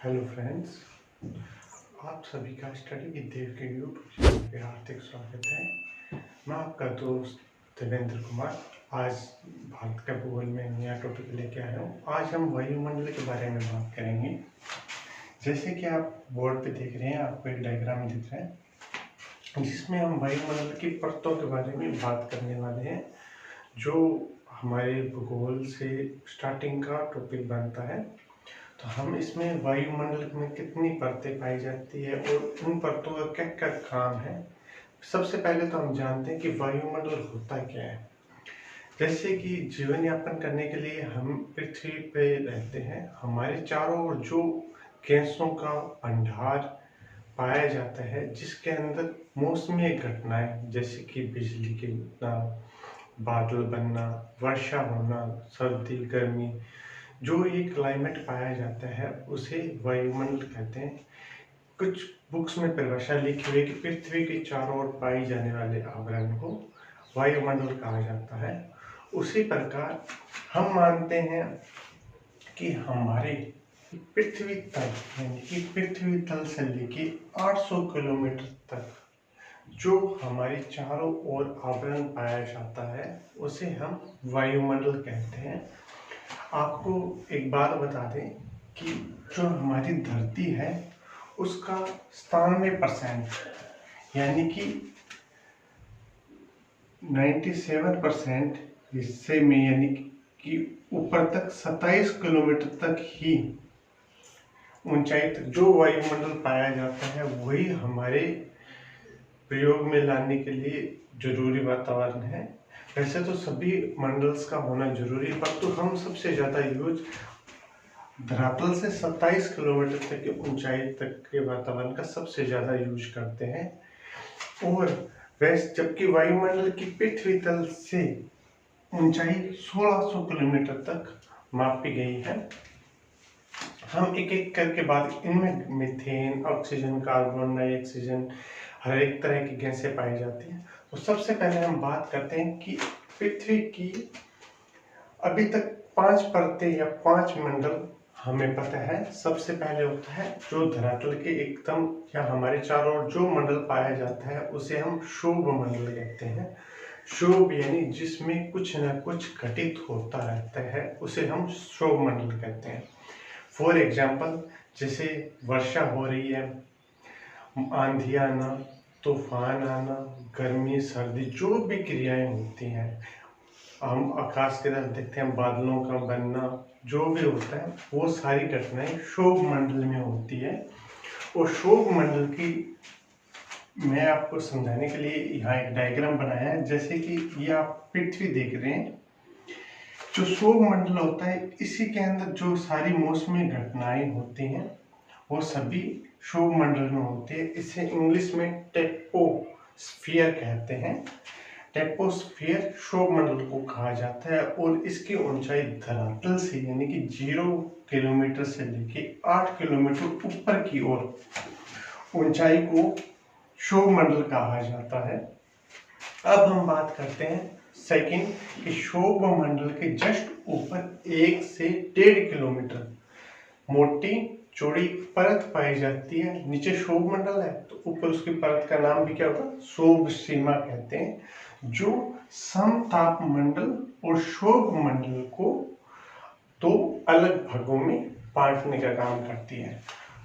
Hello friends, आप सभी का स्टडी विद देव के यूट्यूब चैनल पे हार्दिक स्वागत है। मैं आपका दोस्त देवेंद्र कुमार आज भारत का भूगोल में नया टॉपिक लेके आया हूँ। आज हम वायुमंडल के बारे में बात करेंगे। जैसे कि आप बोर्ड पे देख रहे हैं, आपको एक डायग्राम दिख रहा है जिसमें हम वायुमंडल की परतों के बारे में बात करने वाले हैं, जो हमारे भूगोल से स्टार्टिंग का टॉपिक बनता है। तो हम इसमें वायुमंडल में कितनी परतें पाई जाती है और उन परतों का क्या क्या काम है। सबसे पहले तो हम जानते हैं कि वायुमंडल होता क्या है। जैसे कि जीवन यापन करने के लिए हम पृथ्वी पे रहते हैं, हमारे चारों ओर जो गैसों का भंडार पाया जाता है, जिसके अंदर मौसमी घटनाएं जैसे कि बिजली गिरना, बादल बनना, वर्षा होना, सर्दी गर्मी, जो ये क्लाइमेट पाया जाता है उसे वायुमंडल कहते हैं। कुछ बुक्स में परिभाषा लिखी हुई है कि पृथ्वी के चारों ओर पाई जाने वाले आवरण को वायुमंडल कहा जाता है। उसी प्रकार हम मानते हैं कि हमारे पृथ्वी तल यानी कि पृथ्वी तल से लेके 800 किलोमीटर तक जो हमारे चारों ओर आवरण पाया जाता है उसे हम वायुमंडल कहते हैं। आपको एक बात बता दें कि जो हमारी धरती है उसका 97% यानी कि 97% हिस्से में यानी कि ऊपर तक 27 किलोमीटर तक ही ऊंचाई तक जो वायुमंडल पाया जाता है वही हमारे प्रयोग में लाने के लिए जरूरी वातावरण है। वैसे तो सभी मंडल्स का होना जरूरी है, पर तो हम सबसे ज़्यादा यूज धरातल से 27 किलोमीटर तक की ऊंचाई तक के वातावरण का सबसे ज़्यादा यूज करते हैं। और वैसे जबकि वायुमंडल की पृथ्वी तल से ऊंचाई 1600 किलोमीटर तक मापी गई है। हम एक एक करके बात, इनमें मीथेन, ऑक्सीजन, कार्बन डाइऑक्सीजन, हर एक तरह की गैसें पाई जाती हैं। तो सबसे पहले हम बात करते हैं कि पृथ्वी की अभी तक 5 परतें या 5 मंडल हमें पता है। सबसे पहले होता है जो धरातल के एकदम या हमारे चारों ओर जो मंडल पाया जाता है उसे हम शुभ मंडल कहते हैं। शुभ यानी जिसमें कुछ न कुछ घटित होता रहता है उसे हम शुभ मंडल कहते हैं। फॉर एग्जाम्पल, जैसे वर्षा हो रही है, आंधी आना, तूफान आना, गर्मी सर्दी, जो भी क्रियाएं होती हैं, हम आकाश की तरफ देखते हैं, बादलों का बनना, जो भी होता है वो सारी घटनाएं क्षोभ मंडल में होती है। और क्षोभ मंडल की मैं आपको समझाने के लिए यहाँ एक डायग्राम बनाया है। जैसे कि ये आप पृथ्वी देख रहे हैं, जो क्षोभ मंडल होता है इसी के अंदर जो सारी मौसमी घटनाएं होती हैं वो सभी क्षोभ मंडल में होती है। इसे इंग्लिश में ट्रोपोस्फियर कहते हैं। ट्रोपोस्फियर क्षोभ मंडल को कहा जाता है और इसकी ऊंचाई धरातल से यानी कि 0 किलोमीटर से लेके 8 किलोमीटर ऊपर की ओर ऊंचाई को क्षोभ मंडल कहा जाता है। अब हम बात करते हैं सेकंड कि क्षोभ मंडल के जस्ट ऊपर 1 से 1.5 किलोमीटर मोटी चौड़ी परत पाई जाती है। नीचे क्षोभ मंडल है तो ऊपर उसकी परत का नाम भी क्या होगा, क्षोभ सीमा कहते हैं, जो समताप मंडल और क्षोभ मंडल को दो अलग भागों में बांटने का काम करती है।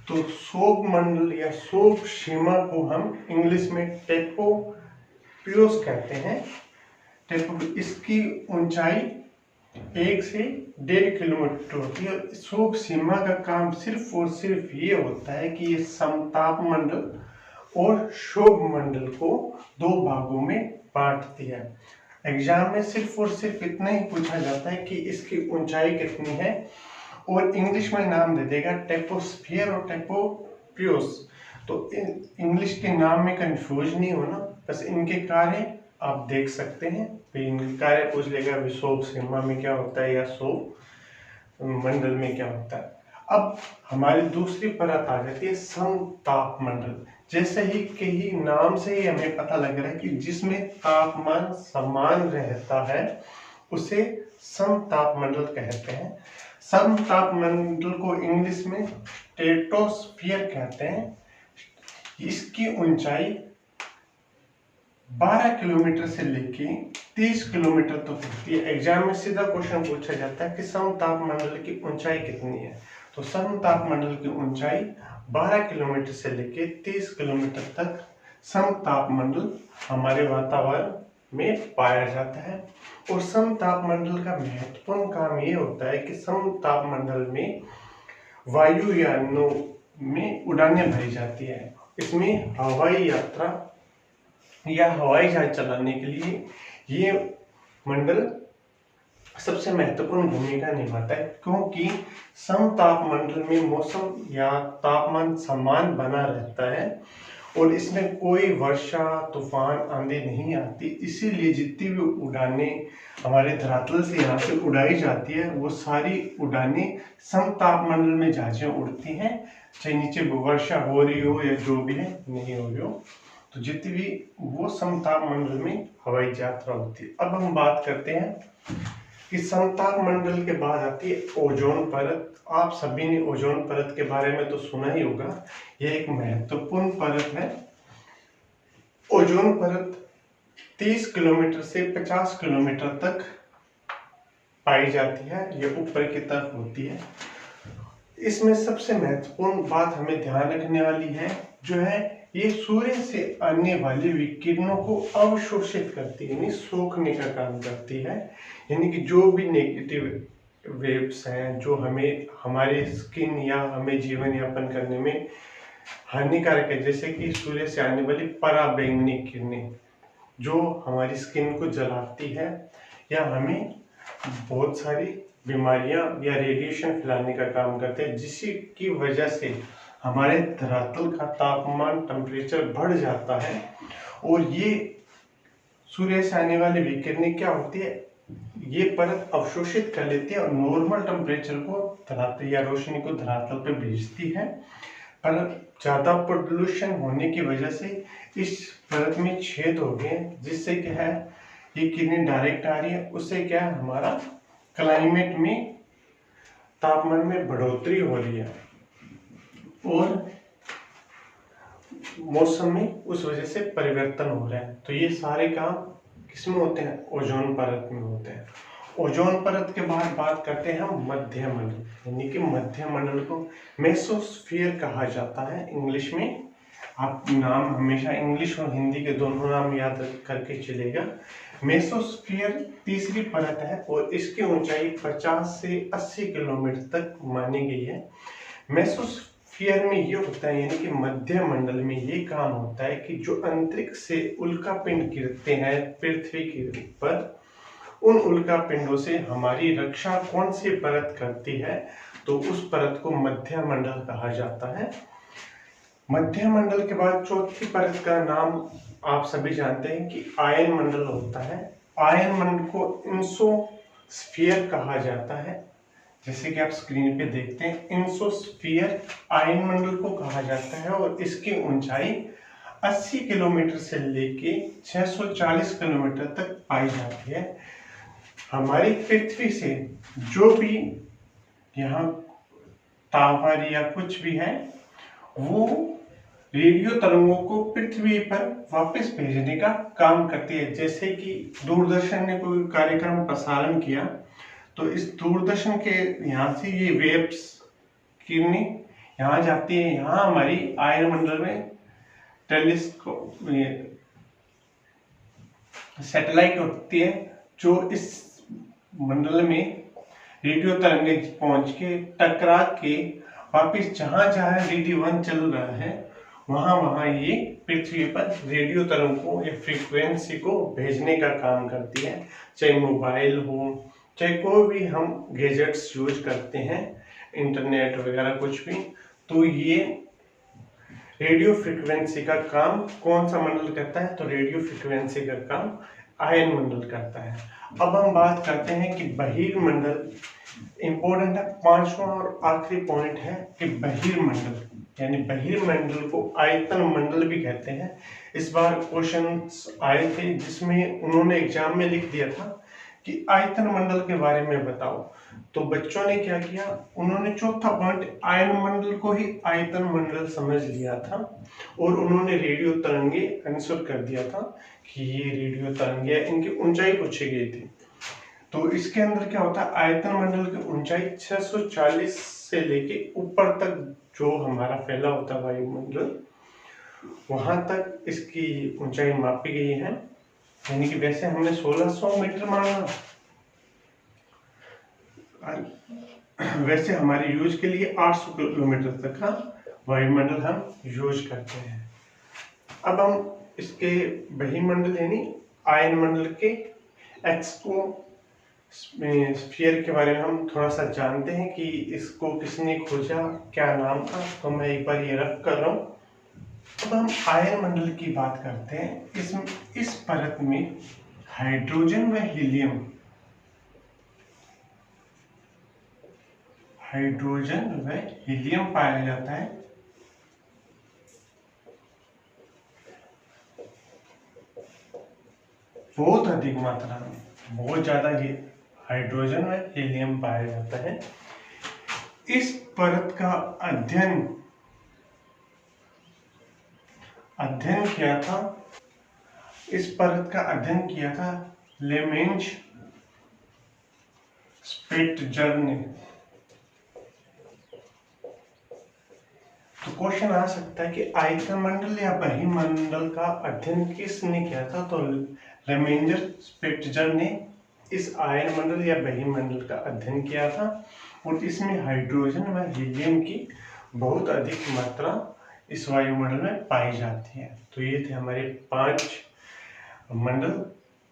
तो क्षोभ मंडल या क्षोभ सीमा को हम इंग्लिश में ट्रोपोस्फियर कहते हैं। इसकी ऊंचाई 1 से 1.5 किलोमीटर होती है। क्षोभ सीमा का काम सिर्फ और सिर्फ ये होता है कि ये समताप मंडल और क्षोभ मंडल को दो भागों में बांटती है। एग्जाम में सिर्फ और सिर्फ इतना ही पूछा जाता है कि इसकी ऊंचाई कितनी है और इंग्लिश में नाम दे देगा ट्रोपोस्फियर और ट्रोपोस्फियर। तो इंग्लिश के नाम में कंफ्यूज नहीं होना, बस इनके कार्य आप देख सकते हैं। इनके कार्य पूछ लेगा क्षोभ सीमा में क्या होता है या क्षोभ मंडल में क्या होता है। अब हमारी दूसरी परत आ जाती है समताप मंडल। जैसे ही नाम से ही हमें पता लग रहा है कि जिसमें तापमान समान रहता है उसे समताप मंडल कहते हैं। समतापमंडल को इंग्लिश में स्ट्रेटोस्फीयर कहते हैं। इसकी ऊंचाई 12 किलोमीटर से लेके 30 किलोमीटर तक होती है। एग्जाम में सीधा क्वेश्चन पूछा जाता है कि समतापमंडल की ऊंचाई कितनी है। तो समतापमंडल की ऊंचाई 12 किलोमीटर से लेके 30 किलोमीटर तक समतापमंडल हमारे वातावरण में पाया जाता है। और समतापमंडल का महत्वपूर्ण काम ये होता है कि समतापमंडल में वायुयानों में उड़ानें भरी जाती है। इसमें हवाई यात्रा या हवाई जहाज चलाने के लिए ये मंडल सबसे महत्वपूर्ण भूमिका निभाता है, क्योंकि समतापमंडल में मौसम या तापमान समान बना रहता है और इसमें कोई वर्षा, तूफान, आंधी नहीं आती। इसीलिए जितनी भी उड़ानें हमारे धरातल से यहाँ से उड़ाई जाती है वो सारी उड़ानें समतापमंडल में जहाजें उड़ती हैं, चाहे नीचे वर्षा हो रही हो या जो भी है नहीं हो रही हो, तो जितनी भी वो समतापमंडल में हवाई यात्रा होती है। अब हम बात करते हैं कि समतापमंडल के बाद आती है ओजोन परत। आप सभी ने ओजोन परत के बारे में तो सुना ही होगा, यह एक महत्वपूर्ण परत है। ओजोन परत 30 किलोमीटर से 50 किलोमीटर तक पाई जाती है, यह ऊपर की तरफ होती है। इसमें सबसे महत्वपूर्ण बात हमें ध्यान रखने वाली है जो है ये सूर्य से आने वाली विकिरणों को अवशोषित करती है, यानी सोखने का काम करती है। यानी कि जो भी नेगेटिव वेव्स हैं जो हमें हमारे स्किन या हमें जीवन यापन करने में हानिकारक है, जैसे कि सूर्य से आने वाली पराबैंगनी किरणें जो हमारी स्किन को जलाती है या हमें बहुत सारी बीमारियां या रेडिएशन फैलाने का काम करते हैं, जिसकी की वजह से हमारे धरातल का तापमान, टेम्परेचर बढ़ जाता है। और ये सूर्य से आने वाली विकिरणें क्या होती है, ये परत अवशोषित कर लेती है और नॉर्मल टेम्परेचर को धरातल या रोशनी को धरातल पे भेजती है। पर ज्यादा पोल्यूशन होने की वजह से इस परत में छेद हो गए, जिससे क्या है ये किरणें डायरेक्ट आ रही है। उससे क्या है हमारा क्लाइमेट में तापमान में बढ़ोतरी हो रही है और मौसम में उस वजह से परिवर्तन हो रहा है। तो ये सारे काम किसमें होते हैं, ओजोन परत में होते हैं। ओजोन परत के बाद बात करते हैं हम मध्य मंडल, यानी कि मध्य मंडल को मेसोस्फीयर कहा जाता है इंग्लिश में। आप नाम हमेशा इंग्लिश और हिंदी के दोनों नाम याद करके चलेगा। मेसोस्फीयर तीसरी परत है और इसकी ऊंचाई 50 से 80 किलोमीटर तक मानी गई है। मेसोस्फीयर में ये होता है, यानी कि मध्य मंडल में ये काम होता है कि जो अंतरिक्ष से उल्कापिंड गिरते हैं पृथ्वी के ऊपर, उन उल्कापिंडों से हमारी रक्षा कौन सी परत करती है, तो उस परत को मध्य मंडल कहा जाता है। मध्य मंडल के बाद चौथी परत का नाम आप सभी जानते हैं कि आयन मंडल होता है। आयन मंडल को इंसोस्फीयर कहा जाता है, जैसे कि आप स्क्रीन पे देखते हैं। इंसोस्फीयर आयन मंडल को कहा जाता है और इसकी ऊंचाई 80 किलोमीटर से लेके 640 किलोमीटर तक पाई जाती है। हमारी पृथ्वी से जो भी यहाँ टावर या कुछ भी है वो रेडियो तरंगों को पृथ्वी पर वापस भेजने का काम करती है। जैसे कि दूरदर्शन ने कोई कार्यक्रम प्रसारण किया तो इस दूरदर्शन के यहाँ से ये वेव्स किरणें यहाँ जाती है, यहाँ हमारी आयन मंडल में टेलीस्कोप सैटेलाइट होती है जो इस मंडल में रेडियो तरंगे पहुंच के टकरा के वापिस जहां जहां रेडियो 1 चल रहा है वहां ये पृथ्वी पर रेडियो तरंगों या फ्रीक्वेंसी को भेजने का काम करती है। चाहे मोबाइल हो, चाहे कोई भी हम गैजेट्स यूज करते हैं, इंटरनेट वगैरह कुछ भी, तो ये रेडियो फ्रीक्वेंसी का काम कौन सा मंडल करता है, तो रेडियो फ्रीक्वेंसी का काम आयन मंडल करता है। अब हम बात करते हैं कि बहिर्मंडल इंपॉर्टेंट है। पांचवा और आखिरी पॉइंट है कि बहिर्मंडल, यानी बहिर्मंडल को आयतन मंडल भी कहते हैं। इस बार क्वेश्चंस आए थे जिसमें उन्होंने एग्जाम में लिख दिया था कि आयतन मंडल के बारे में बताओ। तो बच्चों ने क्या किया, उन्होंने चौथा पॉइंट आयन मंडल को ही आयतन मंडल समझ लिया था और उन्होंने रेडियो तरंगे आंसर कर दिया था कि ये रेडियो तरंगे, इनकी ऊंचाई पूछी गई थी। तो इसके अंदर क्या होता है, आयतन मंडल की ऊंचाई 640 से लेके ऊपर तक जो हमारा फैला होता है वायुमंडल, वहां तक इसकी ऊंचाई मापी गई है। यानी कि वैसे हमने 1600 मीटर माना, वैसे हमारे यूज के लिए 800 किलोमीटर तक का वायुमंडल हम यूज करते हैं। अब हम इसके बहिमंडल यानी आयन मंडल के स्फीयर के बारे में हम थोड़ा सा जानते हैं कि इसको किसने खोजा, क्या नाम था। तो मैं एक बार ये रख कर रहा हूँ। अब हम आयन मंडल की बात करते हैं। इस परत में हाइड्रोजन व हीलियम पाया जाता है। बहुत अधिक मात्रा में, बहुत ज्यादा ही हाइड्रोजन व हीलियम पाया जाता है। इस परत का अध्ययन किया था लेमेंज स्पिट्जर ने। तो क्वेश्चन आ सकता है कि आयतन मंडल या बहिमंडल का अध्ययन किसने किया था। तो लेमेंजर स्पिट्जर ने इस आयन मंडल या बहिमंडल का अध्ययन किया था और इसमें हाइड्रोजन व हीलियम की बहुत अधिक मात्रा इस वायुमंडल में पाई जाती है। तो ये थे हमारे 5 मंडल।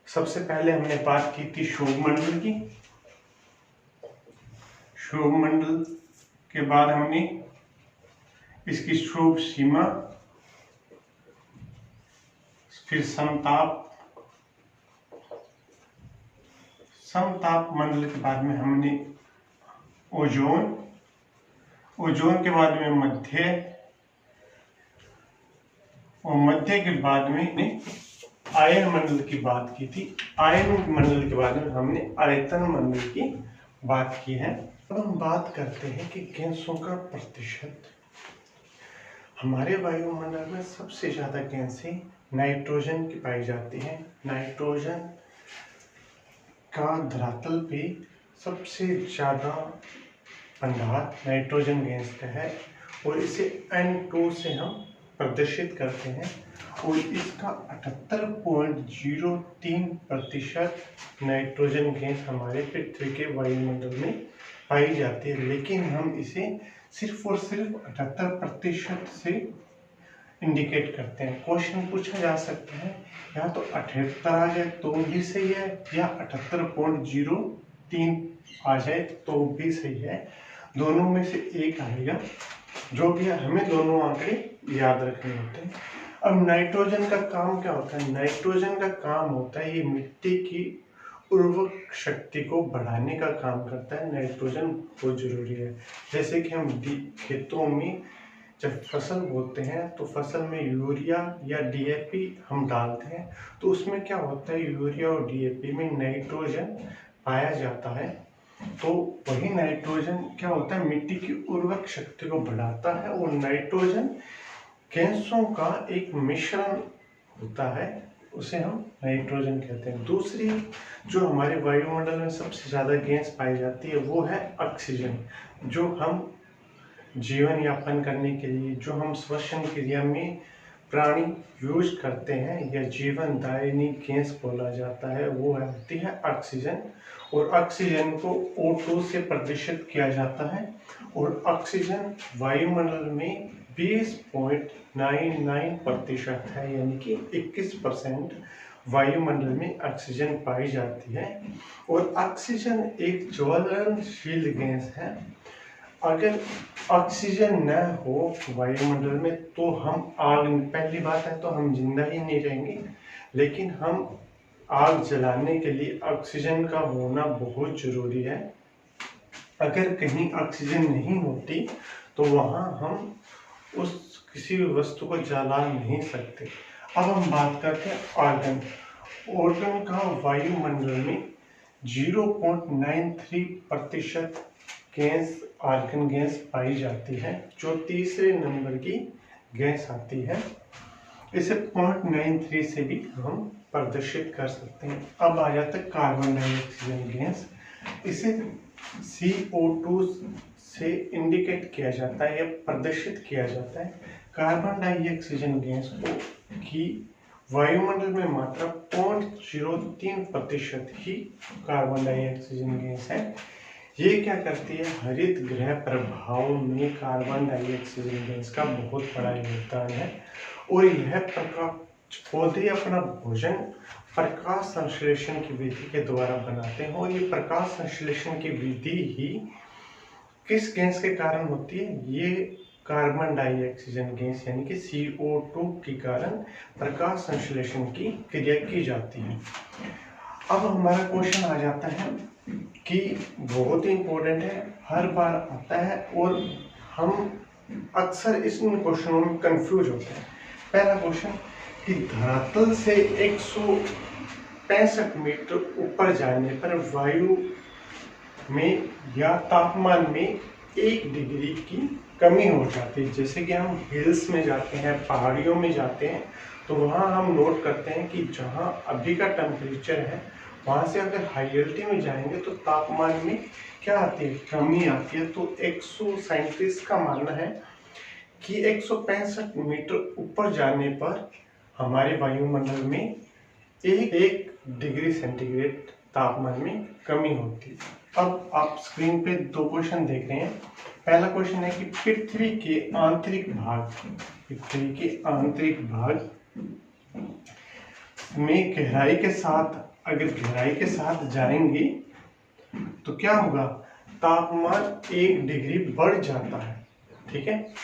सबसे पहले हमने बात की थी शोभ मंडल की। शोभ मंडल के बाद हमने इसकी शोभ सीमा, फिर समताप मंडल के बाद में हमने ओजोन के बाद में मध्य, और मध्य के बाद में आयन मंडल की बात की थी। आयन मंडल के बाद में हमने आयतन मंडल की बात की है। अब हम बात करते हैं कि गैसों का प्रतिशत। हमारे वायुमंडल में सबसे ज्यादा गैसें नाइट्रोजन की पाई जाती है। नाइट्रोजन का धरातल पे सबसे ज्यादा भंडार नाइट्रोजन गैस का है और इसे N2 से हम प्रदर्शित करते हैं और इसका 78.03% नाइट्रोजन गैस हमारे पृथ्वी के वायुमंडल में पाई जाती है। लेकिन हम इसे सिर्फ और सिर्फ 78% से इंडिकेट करते हैं। क्वेश्चन पूछा जा सकता है या तो 78 आ जाए तो भी सही है, या 78.03 आ जाए तो भी सही है। दोनों में से एक आएगा, जो भी है हमें दोनों आंकड़े याद रखने होते हैं। अब नाइट्रोजन का काम क्या होता है। नाइट्रोजन का काम होता है, ये मिट्टी की उर्वरक शक्ति को बढ़ाने का काम करता है। नाइट्रोजन बहुत जरूरी है। जैसे कि हम खेतों में जब फसल बोते हैं तो फसल में यूरिया या डीएपी हम डालते हैं, तो उसमें क्या होता है, यूरिया और डीएपी में नाइट्रोजन पाया जाता है। तो वही नाइट्रोजन क्या होता है, मिट्टी की उर्वरक शक्ति को बढ़ाता है और नाइट्रोजन गैसों का एक मिश्रण होता है, उसे हम नाइट्रोजन कहते हैं। दूसरी जो हमारे वायुमंडल में सबसे ज्यादा गैस पाई जाती है वो है ऑक्सीजन। जो हम जीवन यापन करने के लिए, जो हम श्वसन क्रिया में प्राणी यूज करते हैं या जीवन दायिनी गैस बोला जाता है, वो होती है ऑक्सीजन। और ऑक्सीजन को O2 से प्रदूषित किया जाता है और ऑक्सीजन वायुमंडल में 20.99% है, यानी कि 21% वायुमंडल में ऑक्सीजन पाई जाती है। और ऑक्सीजन एक ज्वलनशील गैस है। अगर ऑक्सीजन न हो वायुमंडल में तो हम आग, पहली बात है तो हम जिंदा ही नहीं रहेंगे, लेकिन हम आग जलाने के लिए ऑक्सीजन का होना बहुत जरूरी है। अगर कहीं ऑक्सीजन नहीं होती तो वहां हम उस किसी भी वस्तु को जला नहीं सकते। अब हम बात करते हैं ऑर्गन का वायुमंडल में 0.93% गैस आर्गन गैस पाई जाती है, जो तीसरे नंबर की गैस आती है। इसे 0.93 से भी हम प्रदर्शित कर सकते हैं। अब आ जाता है कार्बन डाइऑक्साइड गैस। इसे CO2 से इंडिकेट किया जाता है या प्रदर्शित किया जाता है। कार्बन डाइऑक्साइड गैस की वायुमंडल में मात्रा 0.03% ही कार्बन डाइऑक्साइड गैस है। ये क्या करती है, हरित गृह प्रभाव में कार्बन डाइऑक्साइड गैस का बहुत बड़ा योगदान है। और यह प्रकाश पौधे अपना भोजन प्रकाश संश्लेषण की विधि के द्वारा बनाते हैं, और ये प्रकाश संश्लेषण की विधि ही किस गैस के कारण होती है, ये कार्बन डाइऑक्साइड गैस यानी कि CO2 के कारण प्रकाश संश्लेषण की क्रिया की जाती है। अब हमारा क्वेश्चन आ जाता है कि बहुत ही इम्पोर्टेंट है, हर बार आता है और हम अक्सर इस क्वेश्चनों में कंफ्यूज होते हैं। पहला क्वेश्चन कि धरातल से 165 मीटर ऊपर जाने पर वायु में या तापमान में 1 डिग्री की कमी हो जाती है। जैसे कि हम हिल्स में जाते हैं, पहाड़ियों में जाते हैं, तो वहाँ हम नोट करते हैं कि जहाँ अभी का टेम्परेचर है, वहाँ से अगर हाई एल्टीट्यूड में जाएंगे तो तापमान में क्या आती है, कमी आती है। तो 137 का मानना है कि 165 मीटर ऊपर जाने पर हमारे वायुमंडल में 1 डिग्री सेंटीग्रेड तापमान में कमी होती है। अब आप स्क्रीन पे 2 क्वेश्चन देख रहे हैं। पहला क्वेश्चन है कि पृथ्वी के आंतरिक भाग में गहराई के साथ, अगर गहराई के साथ जाएंगे तो क्या होगा, तापमान 1 डिग्री बढ़ जाता है। ठीक है,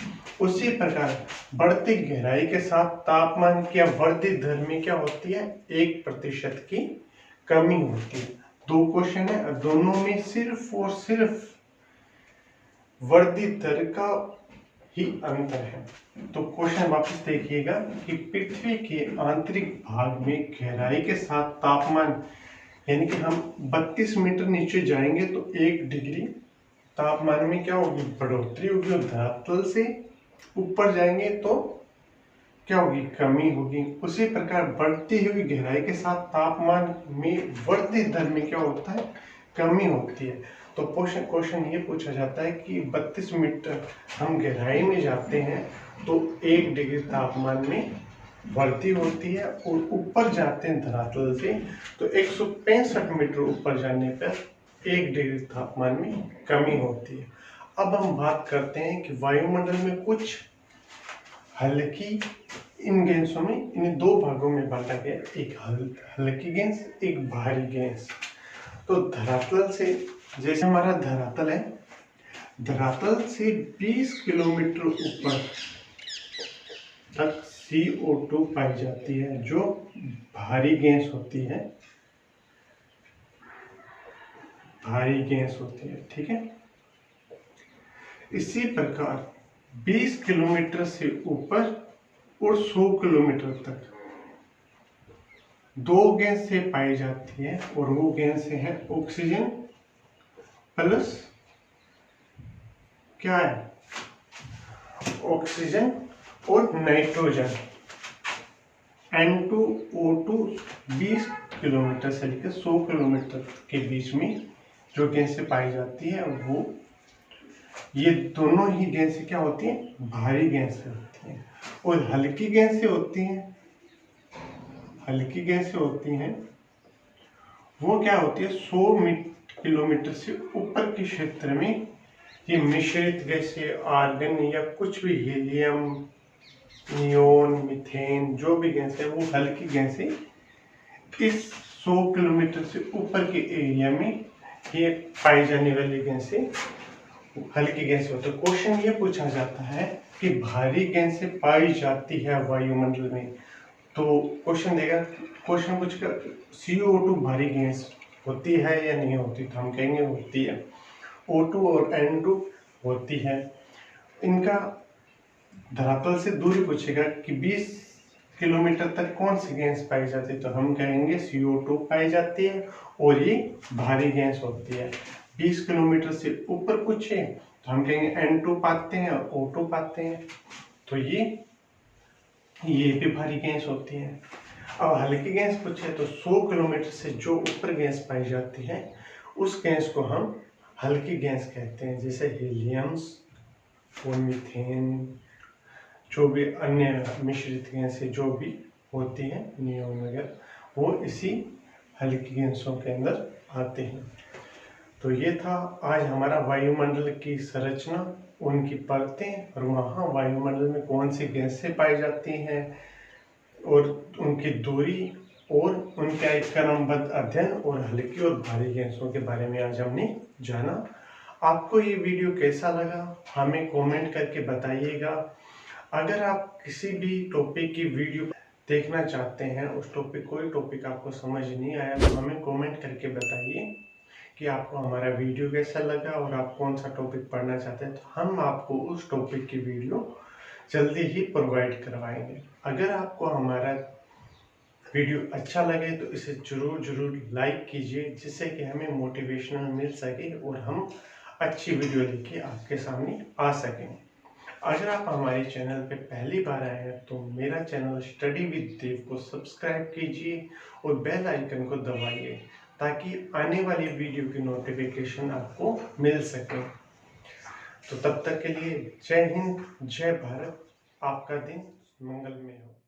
उसी प्रकार बढ़ती गहराई के साथ तापमान की वर्धित दर में क्या होती है, 1% की कमी होती है। 2 क्वेश्चन है, दोनों में सिर्फ और सिर्फ वर्धित दर का ही अंतर है। तो क्वेश्चन वापस देखिएगा कि पृथ्वी के आंतरिक भाग में गहराई के साथ तापमान, यानी कि हम 32 मीटर नीचे जाएंगे तो 1 डिग्री तापमान में क्या होगी, बढ़ोतरी होगी। और धरातल से ऊपर जाएंगे तो क्या होगी, कमी होगी। उसी प्रकार बढ़ती हुई गहराई के साथ तापमान में वर्धित दर में क्या होता है, कमी होती है। तो क्वेश्चन ये पूछा जाता है कि 32 मीटर हम गहराई में जाते हैं तो 1 डिग्री तापमान में वृद्धि होती है, और ऊपर जाते हैं धरातल से तो 165 मीटर ऊपर जाने पर 1 डिग्री तापमान में कमी होती है। अब हम बात करते हैं कि वायुमंडल में कुछ हल्की, इन गैसों में इन्हें 2 भागों में बांटा गया, एक हल्की गैस, एक भारी गैस। तो धरातल से, जैसे हमारा धरातल है, धरातल से 20 किलोमीटर ऊपर तक CO2 पाई जाती है, जो भारी गैस होती है, भारी गैस होती है। ठीक है, इसी प्रकार 20 किलोमीटर से ऊपर और 100 किलोमीटर तक 2 गैसें पाई जाती है, और वो गैसें हैं ऑक्सीजन प्लस क्या है, ऑक्सीजन और नाइट्रोजन। N2O2 20 किलोमीटर से लेकर 100 किलोमीटर के बीच में जो गैसें पाई जाती है, वो ये दोनों ही गैसें क्या होती हैं, भारी गैसें होती हैं। और हल्की गैसें होती हैं, हल्की गैसें होती हैं वो क्या होती है, 100 किलोमीटर से ऊपर के क्षेत्र में ये मिश्रित गैसें, आर्गन या कुछ भी, हीलियम, नियोन, मीथेन, जो भी गैस है वो हल्की गैसें इस 100 किलोमीटर से ऊपर के एरिया में ये पाई जाने वाली गैसें हल्की गैस होती है। क्वेश्चन ये पूछा जाता है कि भारी गैसें पाई जाती है वायुमंडल में, तो क्वेश्चन देगा, क्वेश्चन पूछेगा CO2 भारी गैस होती है या नहीं होती, तो हम कहेंगे होती है। O2 और N2 होती है। इनका धरातल से दूरी पूछेगा कि 20 किलोमीटर तक कौन सी गैस पाई जाती है, तो हम कहेंगे CO2 पाई जाती है और ये भारी गैस होती है। 20 किलोमीटर से ऊपर पूछे तो हम कहेंगे N2 पाते हैं और O2 पाते हैं, तो ये भी भारी गैस होती है। अब हल्की गैस पूछे तो 100 किलोमीटर से जो ऊपर गैस पाई जाती है उस गैस को हम हल्की गैस कहते हैं, जैसे हीलियम्स और मीथेन, जो भी अन्य मिश्रित गैसें जो भी होती हैं, नियोन वगैरह, वो इसी हल्की गैसों के अंदर आते हैं। तो ये था आज हमारा वायुमंडल की संरचना, उनकी परतें और वहाँ वायुमंडल में कौन सी गैसें पाई जाती हैं और उनकी दूरी और उनका एक क्रमबद्ध अध्ययन और हल्की और भारी गैसों के बारे में आज हमने जाना। आपको ये वीडियो कैसा लगा हमें कमेंट करके बताइएगा। अगर आप किसी भी टॉपिक की वीडियो देखना चाहते हैं, उस टॉपिक कोई टॉपिक आपको समझ नहीं आया तो हमें कमेंट करके बताइए कि आपको हमारा वीडियो कैसा लगा और आप कौन सा टॉपिक पढ़ना चाहते हैं, तो हम आपको उस टॉपिक की वीडियो जल्दी ही प्रोवाइड करवाएंगे। अगर आपको हमारा वीडियो अच्छा लगे तो इसे जरूर लाइक कीजिए, जिससे कि हमें मोटिवेशनल मिल सके और हम अच्छी वीडियो लेके आपके सामने आ सकें। अगर आप हमारे चैनल पे पहली बार आए हैं तो मेरा चैनल स्टडी विद देव को सब्सक्राइब कीजिए और बेल आइकन को दबाइए ताकि आने वाली वीडियो की नोटिफिकेशन आपको मिल सके। तो तब तक के लिए जय हिंद, जय भारत, आपका दिन मंगलमय हो।